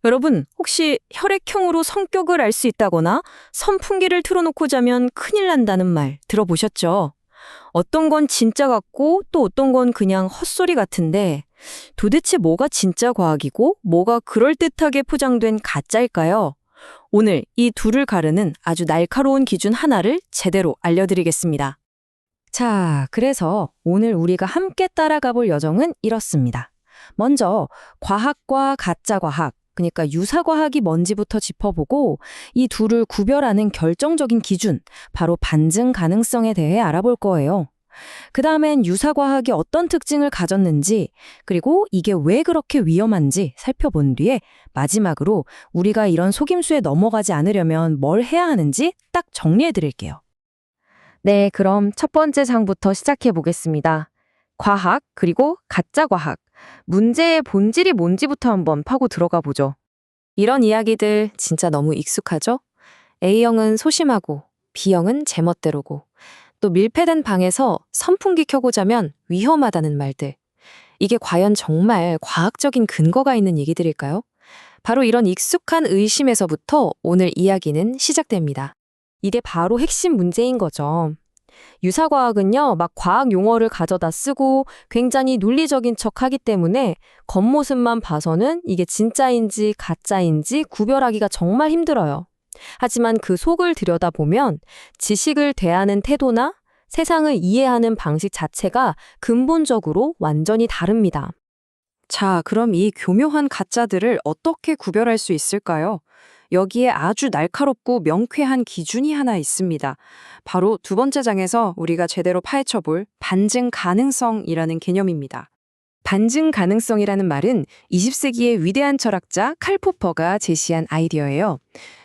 여러분, 혹시 혈액형으로 성격을 알 수 있다거나 선풍기를 틀어놓고 자면 큰일 난다는 말 들어보셨죠? 어떤 건 진짜 같고 또 어떤 건 그냥 헛소리 같은데 도대체 뭐가 진짜 과학이고 뭐가 그럴듯하게 포장된 가짜일까요? 오늘 이 둘을 가르는 아주 날카로운 기준 하나를 제대로 알려드리겠습니다. 자, 그래서 오늘 우리가 함께 따라가 볼 여정은 이렇습니다. 먼저 과학과 가짜 과학, 그러니까 유사과학이 뭔지부터 짚어보고 이 둘을 구별하는 결정적인 기준, 바로 반증 가능성에 대해 알아볼 거예요. 그 다음엔 유사과학이 어떤 특징을 가졌는지, 그리고 이게 왜 그렇게 위험한지 살펴본 뒤에 마지막으로 우리가 이런 속임수에 넘어가지 않으려면 뭘 해야 하는지 딱 정리해 드릴게요. 네, 그럼 첫 번째 장부터 시작해 보겠습니다. 과학, 그리고 가짜 과학. 문제의 본질이 뭔지부터 한번 파고 들어가 보죠. 이런 이야기들 진짜 너무 익숙하죠? A형은 소심하고 B형은 제멋대로고 또 밀폐된 방에서 선풍기 켜고 자면 위험하다는 말들. 이게 과연 정말 과학적인 근거가 있는 얘기들일까요? 바로 이런 익숙한 의심에서부터 오늘 이야기는 시작됩니다. 이게 바로 핵심 문제인 거죠. 유사과학은요, 막 과학 용어를 가져다 쓰고 굉장히 논리적인 척 하기 때문에 겉모습만 봐서는 이게 진짜인지 가짜인지 구별하기가 정말 힘들어요. 하지만 그 속을 들여다보면 지식을 대하는 태도나 세상을 이해하는 방식 자체가 근본적으로 완전히 다릅니다. 자, 그럼 이 교묘한 가짜들을 어떻게 구별할 수 있을까요? 여기에 아주 날카롭고 명쾌한 기준이 하나 있습니다. 바로 두 번째 장에서 우리가 제대로 파헤쳐볼 반증 가능성이라는 개념입니다. 반증 가능성이라는 말은 20세기의 위대한 철학자 칼 포퍼가 제시한 아이디어예요.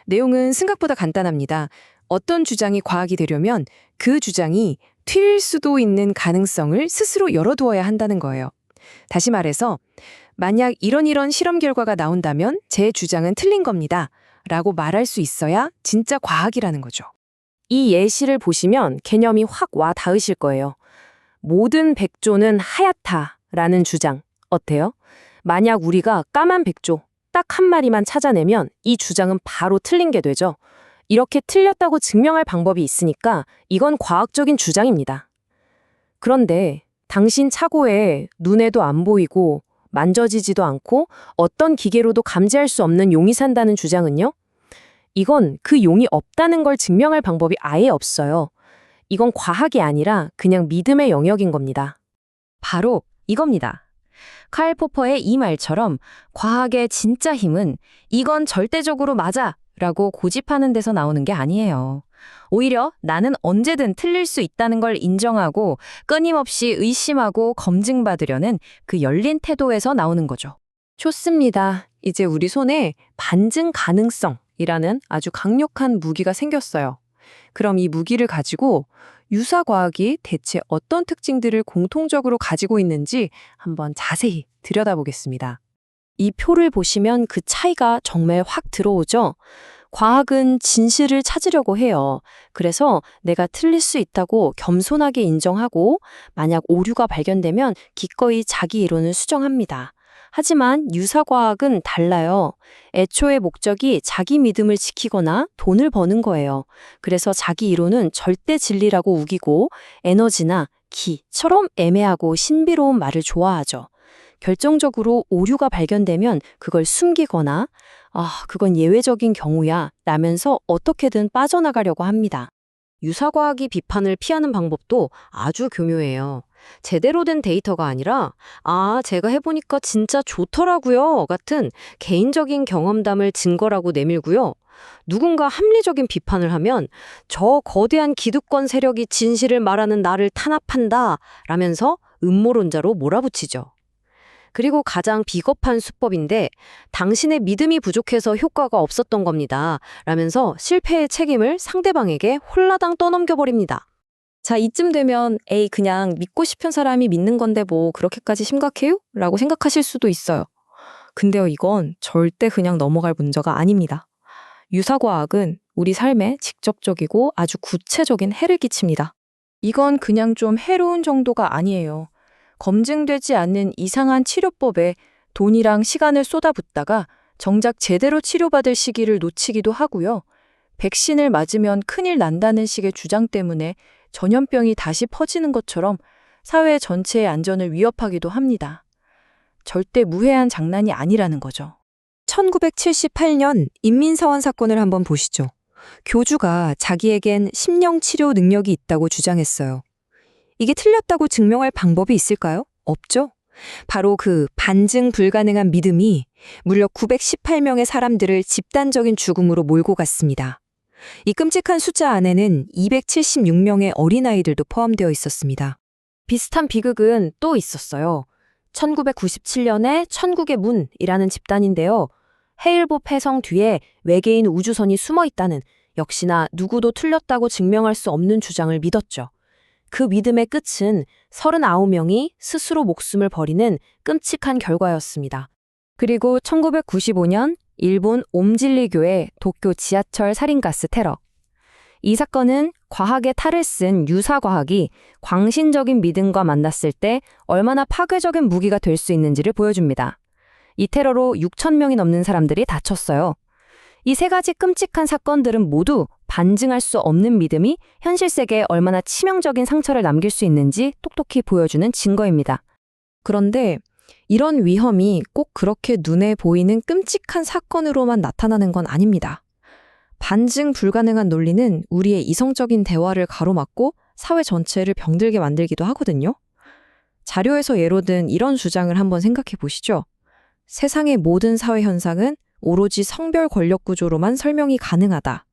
내용은 생각보다 간단합니다. 어떤 주장이 과학이 되려면 그 주장이 틀릴 수도 있는 가능성을 스스로 열어두어야 한다는 거예요. 다시 말해서 만약 이런 실험 결과가 나온다면 제 주장은 틀린 겁니다. 라고 말할 수 있어야 진짜 과학이라는 거죠. 이 예시를 보시면 개념이 확 와 닿으실 거예요. 모든 백조는 하얗다 라는 주장 어때요? 만약 우리가 까만 백조 딱 한 마리만 찾아내면 이 주장은 바로 틀린 게 되죠. 이렇게 틀렸다고 증명할 방법이 있으니까 이건 과학적인 주장입니다. 그런데 당신 차고에 눈에도 안 보이고 만져지지도 않고 어떤 기계로도 감지할 수 없는 용이 산다는 주장은요? 이건 그 용이 없다는 걸 증명할 방법이 아예 없어요. 이건 과학이 아니라 그냥 믿음의 영역인 겁니다. 바로 이겁니다. 칼 포퍼의 이 말처럼 과학의 진짜 힘은 이건 절대적으로 맞아 라고 고집하는 데서 나오는 게 아니에요. 오히려 나는 언제든 틀릴 수 있다는 걸 인정하고 끊임없이 의심하고 검증받으려는 그 열린 태도에서 나오는 거죠. 좋습니다. 이제 우리 손에 반증 가능성이라는 아주 강력한 무기가 생겼어요. 그럼 이 무기를 가지고 유사과학이 대체 어떤 특징들을 공통적으로 가지고 있는지 한번 자세히 들여다보겠습니다. 이 표를 보시면 그 차이가 정말 확 들어오죠? 과학은 진실을 찾으려고 해요. 그래서 내가 틀릴 수 있다고 겸손하게 인정하고 만약 오류가 발견되면 기꺼이 자기 이론을 수정합니다. 하지만 유사과학은 달라요. 애초의 목적이 자기 믿음을 지키거나 돈을 버는 거예요. 그래서 자기 이론은 절대 진리라고 우기고 에너지나 기처럼 애매하고 신비로운 말을 좋아하죠. 결정적으로 오류가 발견되면 그걸 숨기거나 그건 예외적인 경우야 라면서 어떻게든 빠져나가려고 합니다. 유사과학이 비판을 피하는 방법도 아주 교묘해요. 제대로 된 데이터가 아니라 제가 해보니까 진짜 좋더라고요 같은 개인적인 경험담을 증거라고 내밀고요. 누군가 합리적인 비판을 하면 저 거대한 기득권 세력이 진실을 말하는 나를 탄압한다 라면서 음모론자로 몰아붙이죠. 그리고 가장 비겁한 수법인데 당신의 믿음이 부족해서 효과가 없었던 겁니다 라면서 실패의 책임을 상대방에게 홀라당 떠넘겨버립니다. 자, 이쯤 되면 에이 그냥 믿고 싶은 사람이 믿는 건데 뭐 그렇게까지 심각해요? 라고 생각하실 수도 있어요. 근데요, 이건 절대 그냥 넘어갈 문제가 아닙니다. 유사과학은 우리 삶에 직접적이고 아주 구체적인 해를 끼칩니다. 이건 그냥 좀 해로운 정도가 아니에요. 검증되지 않는 이상한 치료법에 돈이랑 시간을 쏟아붓다가 정작 제대로 치료받을 시기를 놓치기도 하고요. 백신을 맞으면 큰일 난다는 식의 주장 때문에 전염병이 다시 퍼지는 것처럼 사회 전체의 안전을 위협하기도 합니다. 절대 무해한 장난이 아니라는 거죠. 1978년 인민사원 사건을 한번 보시죠. 교주가 자기에겐 심령치료 능력이 있다고 주장했어요. 이게 틀렸다고 증명할 방법이 있을까요? 없죠. 바로 그 반증 불가능한 믿음이 무려 918명의 사람들을 집단적인 죽음으로 몰고 갔습니다. 이 끔찍한 숫자 안에는 276명의 어린아이들도 포함되어 있었습니다. 비슷한 비극은 또 있었어요. 1997년에 천국의 문이라는 집단인데요. 헤일보 폐성 뒤에 외계인 우주선이 숨어 있다는 역시나 누구도 틀렸다고 증명할 수 없는 주장을 믿었죠. 그 믿음의 끝은 39명이 스스로 목숨을 버리는 끔찍한 결과였습니다. 그리고 1995년 일본 옴진리교의 도쿄 지하철 살인가스 테러. 이 사건은 과학의 탈을 쓴 유사과학이 광신적인 믿음과 만났을 때 얼마나 파괴적인 무기가 될 수 있는지를 보여줍니다. 이 테러로 6,000명이 넘는 사람들이 다쳤어요. 이 세 가지 끔찍한 사건들은 모두 반증할 수 없는 믿음이 현실 세계에 얼마나 치명적인 상처를 남길 수 있는지 똑똑히 보여주는 증거입니다. 그런데 이런 위험이 꼭 그렇게 눈에 보이는 끔찍한 사건으로만 나타나는 건 아닙니다. 반증 불가능한 논리는 우리의 이성적인 대화를 가로막고 사회 전체를 병들게 만들기도 하거든요. 자료에서 예로 든 이런 주장을 한번 생각해 보시죠. 세상의 모든 사회 현상은 오로지 성별 권력 구조로만 설명이 가능하다.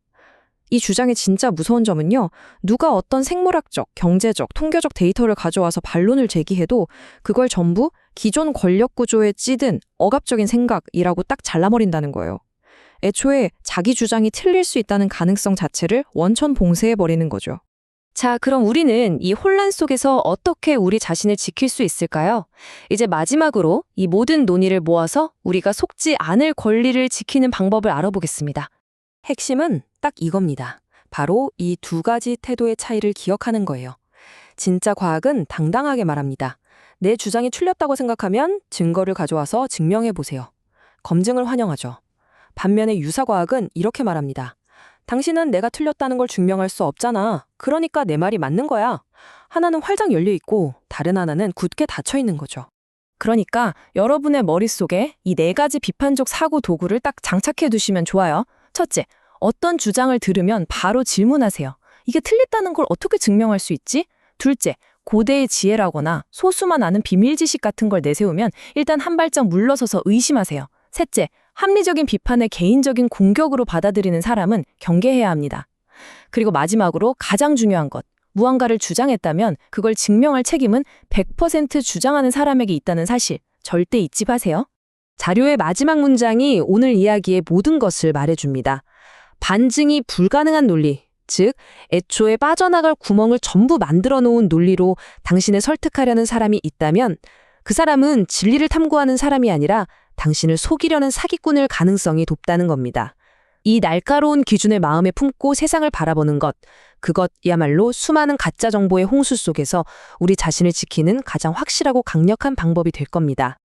이 주장의 진짜 무서운 점은요, 누가 어떤 생물학적, 경제적, 통계적 데이터를 가져와서 반론을 제기해도 그걸 전부 기존 권력 구조에 찌든 억압적인 생각이라고 딱 잘라버린다는 거예요. 애초에 자기 주장이 틀릴 수 있다는 가능성 자체를 원천 봉쇄해버리는 거죠. 자, 그럼 우리는 이 혼란 속에서 어떻게 우리 자신을 지킬 수 있을까요? 이제 마지막으로 이 모든 논의를 모아서 우리가 속지 않을 권리를 지키는 방법을 알아보겠습니다. 핵심은 딱 이겁니다. 바로 이 두 가지 태도의 차이를 기억하는 거예요. 진짜 과학은 당당하게 말합니다. 내 주장이 틀렸다고 생각하면 증거를 가져와서 증명해 보세요. 검증을 환영하죠. 반면에 유사과학은 이렇게 말합니다. 당신은 내가 틀렸다는 걸 증명할 수 없잖아. 그러니까 내 말이 맞는 거야. 하나는 활짝 열려 있고 다른 하나는 굳게 닫혀 있는 거죠. 그러니까 여러분의 머릿속에 이 네 가지 비판적 사고 도구를 딱 장착해 두시면 좋아요. 첫째, 어떤 주장을 들으면 바로 질문하세요. 이게 틀렸다는 걸 어떻게 증명할 수 있지? 둘째, 고대의 지혜라거나 소수만 아는 비밀 지식 같은 걸 내세우면 일단 한 발짝 물러서서 의심하세요. 셋째, 합리적인 비판을 개인적인 공격으로 받아들이는 사람은 경계해야 합니다. 그리고 마지막으로 가장 중요한 것, 무언가를 주장했다면 그걸 증명할 책임은 100% 주장하는 사람에게 있다는 사실, 절대 잊지 마세요. 자료의 마지막 문장이 오늘 이야기의 모든 것을 말해줍니다. 반증이 불가능한 논리, 즉 애초에 빠져나갈 구멍을 전부 만들어 놓은 논리로 당신을 설득하려는 사람이 있다면 그 사람은 진리를 탐구하는 사람이 아니라 당신을 속이려는 사기꾼일 가능성이 높다는 겁니다. 이 날카로운 기준을 마음에 품고 세상을 바라보는 것, 그것이야말로 수많은 가짜 정보의 홍수 속에서 우리 자신을 지키는 가장 확실하고 강력한 방법이 될 겁니다.